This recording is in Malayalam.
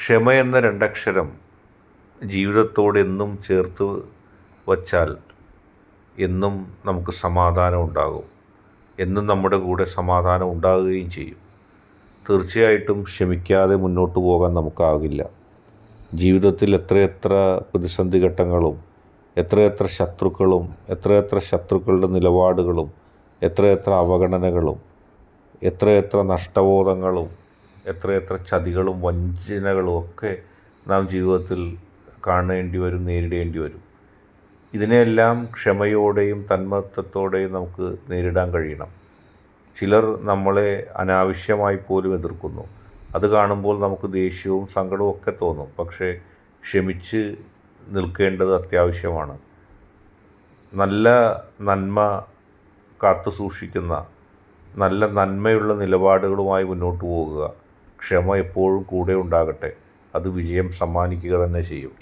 ക്ഷമ എന്ന രണ്ടക്ഷരം ജീവിതത്തോട് എന്നും ചേർത്ത് വച്ചാൽ എന്നും നമുക്ക് സമാധാനം ഉണ്ടാകും. എന്നും നമ്മുടെ കൂടെ സമാധാനം ഉണ്ടാകുകയും ചെയ്യും. തീർച്ചയായിട്ടും ക്ഷമിക്കാതെ മുന്നോട്ട് പോകാൻ നമുക്കാകില്ല. ജീവിതത്തിൽ എത്രയെത്ര പ്രതിസന്ധി ഘട്ടങ്ങളും എത്രയെത്ര ശത്രുക്കളും എത്രയെത്ര ശത്രുക്കളുടെ നിലപാടുകളും എത്രയെത്ര അവഗണനകളും എത്രയെത്ര നഷ്ടബോധങ്ങളും എത്രയെത്ര ചതികളും വഞ്ചനകളും ഒക്കെ നാം ജീവിതത്തിൽ കാണേണ്ടി വരും, നേരിടേണ്ടി വരും. ഇതിനെല്ലാം ക്ഷമയോടെയും തന്മയത്വത്തോടെയും നമുക്ക് നേരിടാൻ കഴിയണം. ചിലർ നമ്മളെ അനാവശ്യമായി പോലും എതിർക്കുന്നു. അത് കാണുമ്പോൾ നമുക്ക് ദേഷ്യവും സങ്കടവും ഒക്കെ തോന്നും. പക്ഷേ ക്ഷമിച്ച് നിൽക്കേണ്ടത് അത്യാവശ്യമാണ്. നല്ല നന്മ കാത്തു സൂക്ഷിക്കുന്ന നല്ല നന്മയുള്ള നിലപാടുകളുമായി മുന്നോട്ട് പോകുക. ക്ഷമ എപ്പോഴും കൂടെ ഉണ്ടാകട്ടെ. അത് വിജയം സമ്മാനിക്കുക തന്നെ ചെയ്യും.